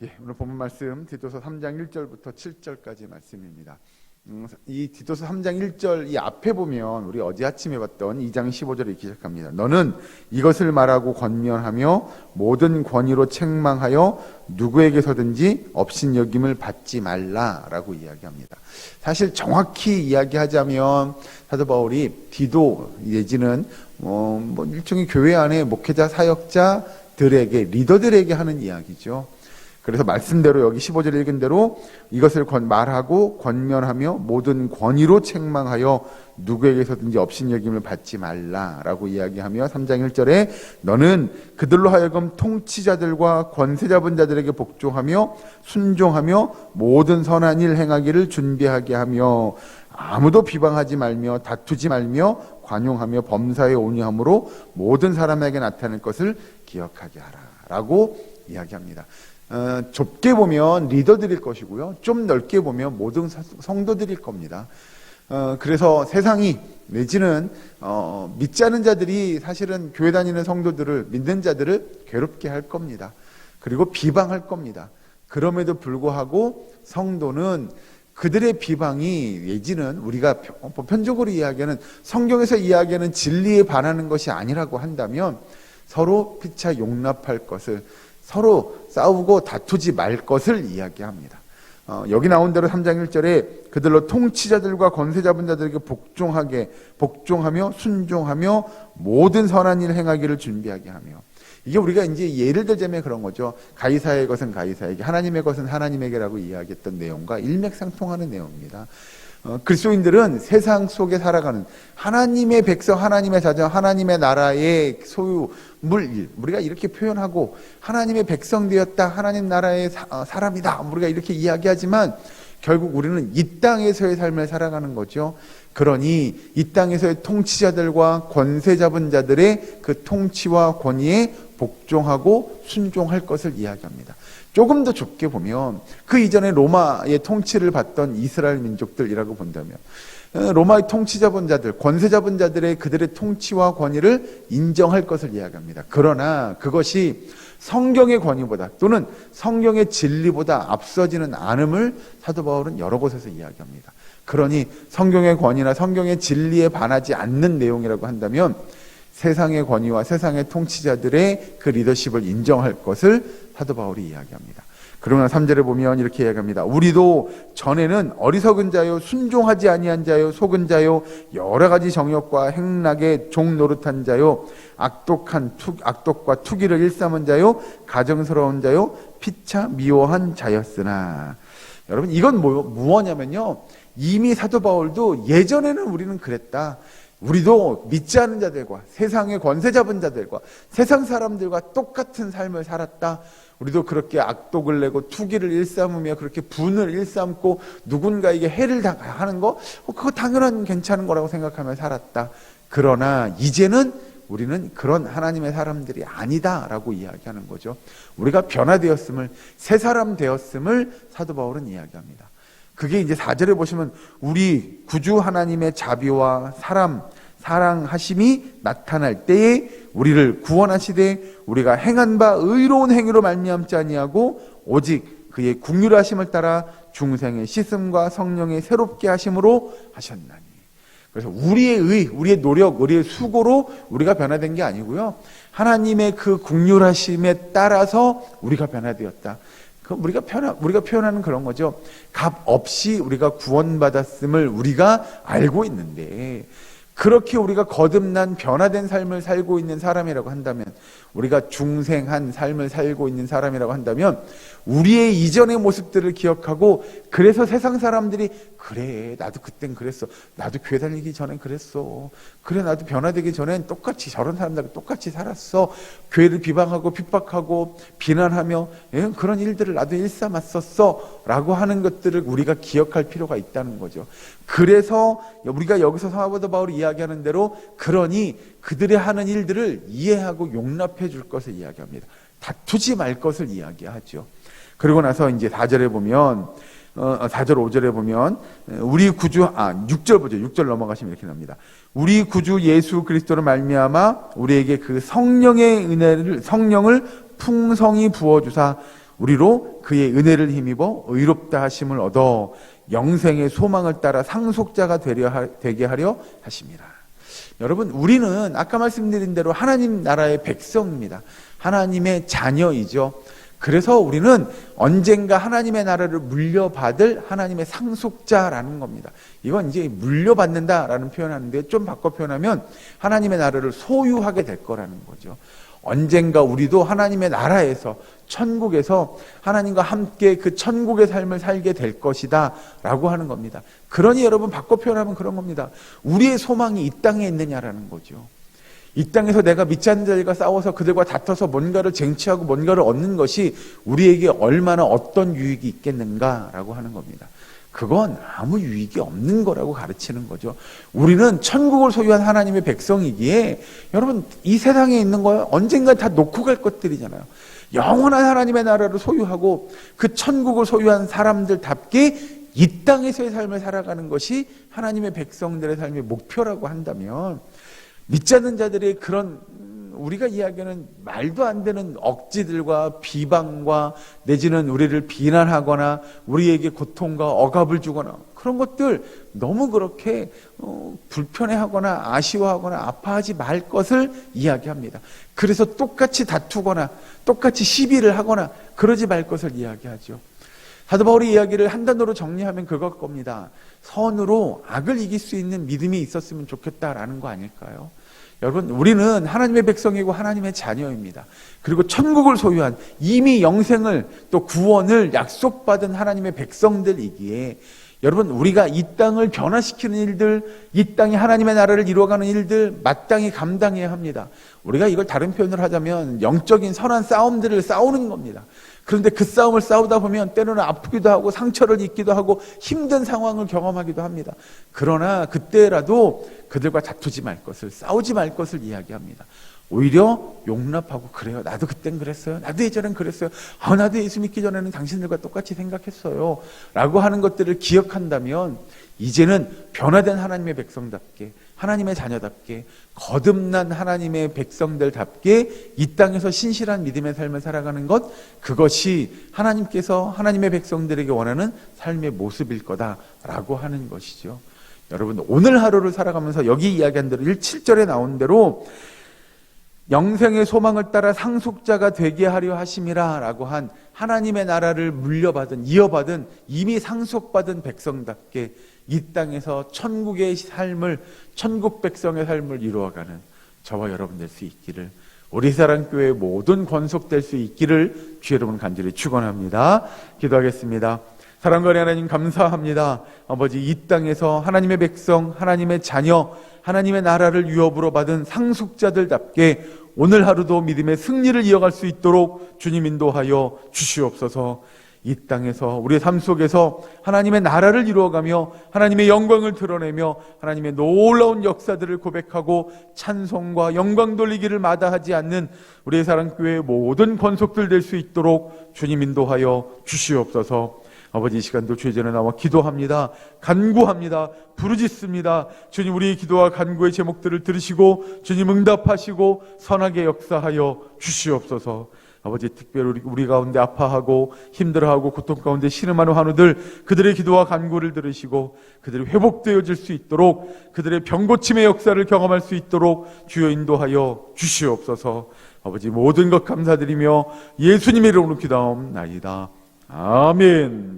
오늘 본문 말씀 디도서 3장 1절부터 7절까지 말씀입니다. 이 디도서 3장 1절 이 앞에 보면 우리 어제 아침에 봤던 2장 15절에 이렇게 시작합니다. 너는 이것을 말하고 권면하며 모든 권위로 책망하여 누구에게서든지 업신여김을 받지 말라라고 이야기합니다. 사실 정확히 이야기하자면 사도 바울이 디도 내지는 일종의 교회 안에 목회자 사역자들에게 리더들에게 하는 이야기죠. 그래서 말씀대로 여기 15절 읽은 대로 이것을 말하고 권면하며 모든 권위로 책망하여 누구에게서든지 업신여김을 받지 말라라고 이야기하며 3장 1절에 너는 그들로 하여금 통치자들과 권세 잡은 자들에게 복종하며 순종하며 모든 선한 일 행하기를 준비하게 하며 아무도 비방하지 말며 다투지 말며 관용하며 범사에 온유함으로 모든 사람에게 나타낼 것을 기억하게 하라 라고 이야기합니다. 좁게 보면 리더들일 것이고요. 좀 넓게 보면 모든 성도들일 겁니다. 그래서 세상이 내지는 믿지 않은 자들이 사실은 교회 다니는 성도들을 믿는 자들을 괴롭게 할 겁니다. 그리고 비방할 겁니다. 그럼에도 불구하고 성도는 그들의 비방이 내지는 우리가 보편적으로 이야기하는 성경에서 이야기하는 진리에 반하는 것이 아니라고 한다면 서로 피차 용납할 것을 서로 싸우고 다투지 말 것을 이야기합니다. 여기 나온 대로 3장 1절에 그들로 통치자들과 권세 잡은 자들에게 복종하며 순종하며 모든 선한 일 행하기를 준비하게 하며 이게 우리가 이제 예를 들자면 그런 거죠. 가이사의 것은 가이사에게 하나님의 것은 하나님에게라고 이야기했던 내용과 일맥상통하는 내용입니다. 그리스도인들은 세상 속에 살아가는 하나님의 백성, 하나님의 자녀, 하나님의 나라의 소유, 우리가 이렇게 표현하고 하나님의 백성 되었다, 하나님 나라의 사람이다 우리가 이렇게 이야기하지만 결국 우리는 이 땅에서의 삶을 살아가는 거죠. 그러니 이 땅에서의 통치자들과 권세 잡은 자들의 그 통치와 권위에 복종하고 순종할 것을 이야기합니다. 조금 더 좁게 보면 그 이전에 로마의 통치를 받던 이스라엘 민족들이라고 본다면 로마의 통치 잡은 자들, 권세 잡은 자들의 그들의 통치와 권위를 인정할 것을 이야기합니다. 그러나 그것이 성경의 권위보다 또는 성경의 진리보다 앞서지는 않음을 사도 바울은 여러 곳에서 이야기합니다. 그러니 성경의 권위나 성경의 진리에 반하지 않는 내용이라고 한다면 세상의 권위와 세상의 통치자들의 그 리더십을 인정할 것을 사도 바울이 이야기합니다. 그러나 3절에 보면 이렇게 이야기합니다. 우리도 전에는 어리석은 자요 순종하지 아니한 자요 속은 자요 여러 가지 정욕과 행락에 종 노릇한 자요 악독과 투기를 일삼은 자요 가정스러운 자요 피차 미워한 자였으나 여러분 이건 무엇냐면요 이미 사도 바울도 예전에는 우리는 그랬다. 우리도 믿지 않는 자들과 세상의 권세 잡은 자들과 세상 사람들과 똑같은 삶을 살았다. 우리도 그렇게 악독을 내고 투기를 일삼으며 그렇게 분을 일삼고 누군가에게 해를 당하는 거 그거 당연한 괜찮은 거라고 생각하며 살았다. 그러나 이제는 우리는 그런 하나님의 사람들이 아니다라고 이야기하는 거죠. 우리가 변화되었음을 새 사람 되었음을 사도 바울은 이야기합니다. 그게 이제 4절에 보시면 우리 구주 하나님의 자비와 사랑하심이 나타날 때에 우리를 구원하시되 우리가 행한 바 의로운 행위로 말미암지 아니하고 오직 그의 긍휼하심을 따라 중생의 씻음과 성령의 새롭게 하심으로 하셨나니. 그래서 우리의 노력, 우리의 수고로 우리가 변화된 게 아니고요. 하나님의 그 긍휼하심에 따라서 우리가 변화되었다. 우리가 표현하는 그런 거죠. 값 없이 우리가 구원받았음을 우리가 알고 있는데 그렇게 우리가 거듭난 변화된 삶을 살고 있는 사람이라고 한다면 우리가 중생한 삶을 살고 있는 사람이라고 한다면 우리의 이전의 모습들을 기억하고 그래서 세상 사람들이 그래 나도 그땐 그랬어 나도 교회 다니기 전엔 그랬어 그래 나도 변화되기 전엔 똑같이 저런 사람들하고 똑같이 살았어 교회를 비방하고 핍박하고 비난하며 그런 일들을 나도 일삼았었어 라고 하는 것들을 우리가 기억할 필요가 있다는 거죠. 그래서 우리가 여기서 사도 바울이 이야기하는 대로 그러니 그들의 하는 일들을 이해하고 용납해 줄 것을 이야기합니다. 다투지 말 것을 이야기하죠. 그리고 나서 이제 4절에 보면 4절 5절에 보면 우리 구주 6절 보죠. 6절 넘어가시면 이렇게 나옵니다. 우리 구주 예수 그리스도로 말미암아 우리에게 그 성령의 은혜를 성령을 풍성히 부어 주사 우리로 그의 은혜를 힘입어 의롭다 하심을 얻어 영생의 소망을 따라 상속자가 되게 하려 하심이라. 여러분, 우리는 아까 말씀드린 대로 하나님 나라의 백성입니다. 하나님의 자녀이죠. 그래서 우리는 언젠가 하나님의 나라를 물려받을 하나님의 상속자라는 겁니다. 이건 이제 물려받는다라는 표현하는데 좀 바꿔 표현하면 하나님의 나라를 소유하게 될 거라는 거죠. 언젠가 우리도 하나님의 나라에서, 천국에서 하나님과 함께 그 천국의 삶을 살게 될 것이다 라고 하는 겁니다. 그러니 여러분, 바꿔 표현하면 그런 겁니다. 우리의 소망이 이 땅에 있느냐라는 거죠. 이 땅에서 내가 믿지 않는 자들과 싸워서 그들과 다퉈서 뭔가를 쟁취하고 뭔가를 얻는 것이 우리에게 얼마나 어떤 유익이 있겠는가라고 하는 겁니다. 그건 아무 유익이 없는 거라고 가르치는 거죠. 우리는 천국을 소유한 하나님의 백성이기에 여러분, 이 세상에 있는 거 언젠가 다 놓고 갈 것들이잖아요. 영원한 하나님의 나라를 소유하고 그 천국을 소유한 사람들답게 이 땅에서의 삶을 살아가는 것이 하나님의 백성들의 삶의 목표라고 한다면, 믿지 않는 자들의 그런 우리가 이야기하는 말도 안 되는 억지들과 비방과 내지는 우리를 비난하거나 우리에게 고통과 억압을 주거나 그런 것들 너무 그렇게 불편해하거나 아쉬워하거나 아파하지 말 것을 이야기합니다. 그래서 똑같이 다투거나 똑같이 시비를 하거나 그러지 말 것을 이야기하죠. 사도 바울의 이야기를 한 단어로 정리하면 그걸 겁니다. 선으로 악을 이길 수 있는 믿음이 있었으면 좋겠다라는 거 아닐까요? 여러분, 우리는 하나님의 백성이고 하나님의 자녀입니다. 그리고 천국을 소유한, 이미 영생을 또 구원을 약속받은 하나님의 백성들이기에 여러분, 우리가 이 땅을 변화시키는 일들, 이 땅에 하나님의 나라를 이루어가는 일들 마땅히 감당해야 합니다. 우리가 이걸 다른 표현을 하자면 영적인 선한 싸움들을 싸우는 겁니다. 그런데 그 싸움을 싸우다 보면 때로는 아프기도 하고 상처를 입기도 하고 힘든 상황을 경험하기도 합니다. 그러나 그때라도 그들과 다투지 말 것을, 싸우지 말 것을 이야기합니다. 오히려 용납하고, 그래요, 나도 그땐 그랬어요, 나도 예전엔 그랬어요, 나도 예수 믿기 전에는 당신들과 똑같이 생각했어요 라고 하는 것들을 기억한다면 이제는 변화된 하나님의 백성답게, 하나님의 자녀답게, 거듭난 하나님의 백성들답게 이 땅에서 신실한 믿음의 삶을 살아가는 것, 그것이 하나님께서 하나님의 백성들에게 원하는 삶의 모습일 거다라고 하는 것이죠. 여러분, 오늘 하루를 살아가면서 여기 이야기한 대로 7절에 나온 대로 영생의 소망을 따라 상속자가 되게 하려 하심이라 라고 한 하나님의 나라를 물려받은, 이어받은, 이미 상속받은 백성답게 이 땅에서 천국의 삶을, 천국 백성의 삶을 이루어가는 저와 여러분 될 수 있기를, 우리 사랑교회 모든 권속될 수 있기를 주 여러분 간절히 축원합니다. 기도하겠습니다. 사랑과 하나님, 감사합니다. 아버지, 이 땅에서 하나님의 백성, 하나님의 자녀, 하나님의 나라를 유업으로 받은 상속자들답게 오늘 하루도 믿음의 승리를 이어갈 수 있도록 주님 인도하여 주시옵소서. 이 땅에서 우리의 삶 속에서 하나님의 나라를 이루어가며 하나님의 영광을 드러내며 하나님의 놀라운 역사들을 고백하고 찬송과 영광 돌리기를 마다하지 않는 우리의 사랑교회의 모든 권속들 될 수 있도록 주님 인도하여 주시옵소서. 아버지, 이 시간도 주의 전에 나와 기도합니다. 간구합니다. 부르짖습니다. 주님, 우리의 기도와 간구의 제목들을 들으시고 주님 응답하시고 선하게 역사하여 주시옵소서. 아버지, 특별히 우리 가운데 아파하고 힘들어하고 고통 가운데 신음하는 환우들, 그들의 기도와 간구를 들으시고 그들이 회복되어질 수 있도록, 그들의 병고침의 역사를 경험할 수 있도록 주여 인도하여 주시옵소서. 아버지, 모든 것 감사드리며 예수님의 이름으로 기도하옵나이다. 아멘.